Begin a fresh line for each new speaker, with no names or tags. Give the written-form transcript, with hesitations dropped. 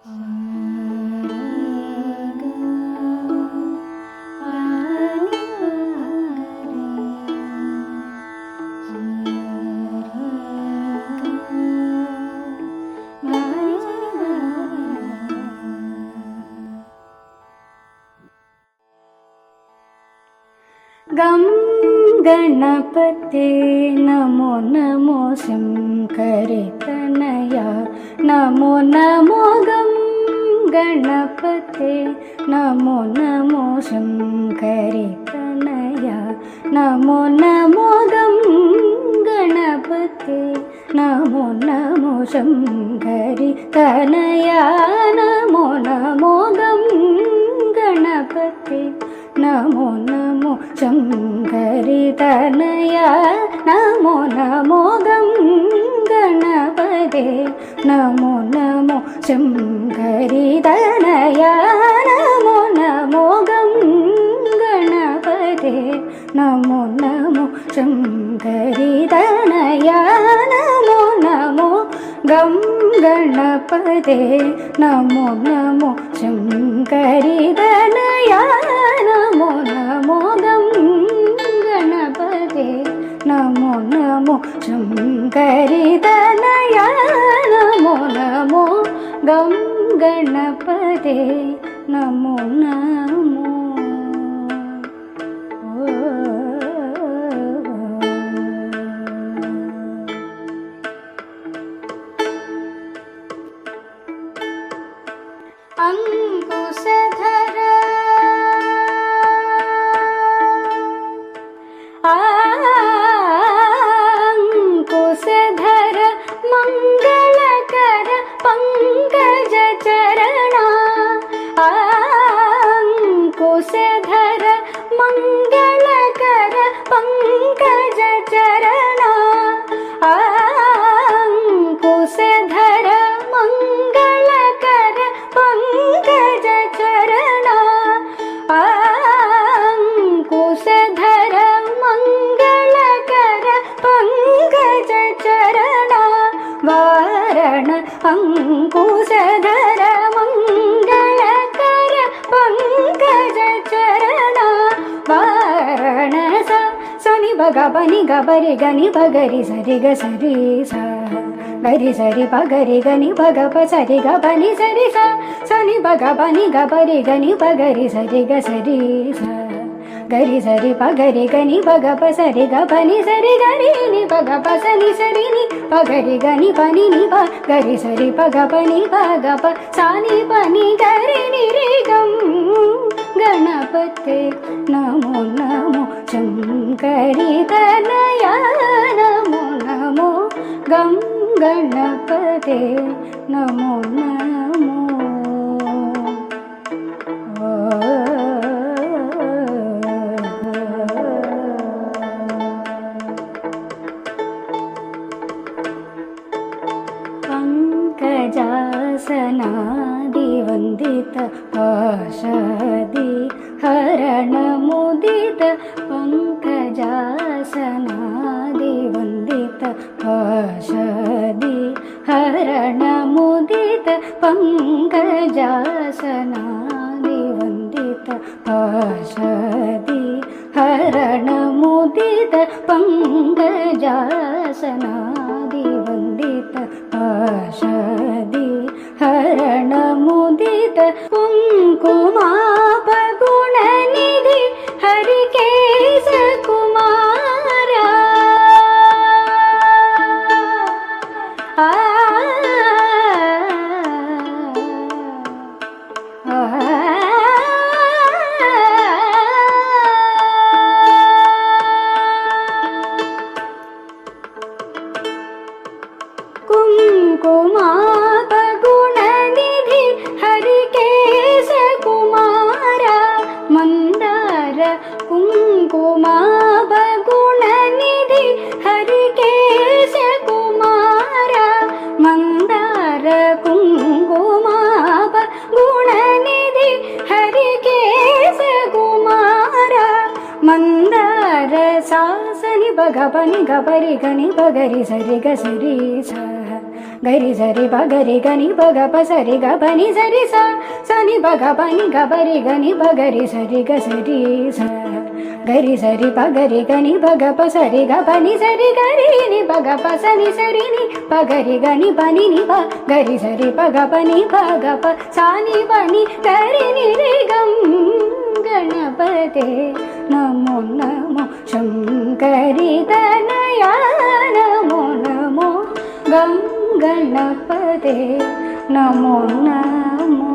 गं गणपते नमो नमो शङ्करितनया नमो नमो गं गणपते नमो नमो शङ्करितनया नमो नमो गं गणपते नमो नमो शङ्करितनया नमो नमो गं गणपते नमो नमो शङ्करितनया नमो नमो गं गणपते नमो नमो शङ्करितनया नमो नमो गं गणपते नमो नमो शङ्करितनया नमो नमो गं गणपते नमो नमो शङ्करितनया नमो नमो गं गणपते नमो नमो शङ्करितनया नमो नमो गं गणपते नमो नमो अंकुशधर अंकुशधर मंगलकर पंकज चरणा अंकुशधर मंगलकर पंकज चरणा अंकुशधर मंगलकर पंकज चरणा अंकुशधर मंगलकर पंकज चरणा वारण अंकुशधर मंगलकर पंकज चरणा वारण सनि भग बनि गबरि गनि भगरि सरि ग सरि सा गरि सरि पगरि गनि भग प सरि ग बनि सरि सा सनि भग बनि गबरि गनि भगरि सरि ग सरि सा गरि सरि पगरि गनि भग प सरि ग बनि सरि गरि नि भग प सनि सरि नि पगरि गनि पनि नि प गरि सरि पग पनि भग प सानि पनि गरि नि रि गं गणपते नमो नमो शङ्करितनया नमो नमो गं गणपते नमो नमो पंकजासनादिवन्दित पाशादि हरणमुदित पंकजासनादिवन्दित पाशादि हरणमुदित पंकजासनादिवन्दित पाशादि हरणमुदित पंकजासनादिवन्दित पाशादि हरणमुदित कुङ्कुमापगुणनिधि हरिकेश कुमारा कुङ्कुमापगुणनिधि हरिकेश कुमारा मन्दार कुङ्कुमापगुणनिधि हरिकेश कुमारा मन्दार कुङ्कुमापगुणनिधि हरिकेश कुमारा मन्दार सासनि भग पनि गबरि गनि भगरि सरि ग सरि सा ಗರಿ ಸರಿ ಬಗರಿ ಗನಿ ಬಗ ಪ ಸರಿ ಗ ಬನಿ ಸರಿ ಸ ಸನಿ ಬಗ ಬನಿ ಗ ಬರಿ ಗನಿ ಬಗರಿ ಸರಿ ಗ ಸರಿ ಸ ಗರಿ ಸರಿ ಪಗರಿ ಗನಿ ಬಗ ಪ ಸರಿ ಗ ಬನಿ ಸರಿ ಗರಿ ನಿ ಬಗ ಪ ಸನಿ ಸರಿ ನಿ ಪಗರಿ ಗನಿ ಬನಿ ನಿ ಬ ಗರಿ ಸರಿ ಪಗ ಬನಿ ಬಗ ಪ ಸಾನಿ ಬನಿ ಗರಿ ನಿ ರಿ ಗಂ ಗಣಪತೆ ನಮೋ ನಮೋ ಶಂಕರಿ ತನಯ ನಮೋ ನಮೋ ಗಂ ಗಣಪತೆ ನಮೋ ನಮೋ.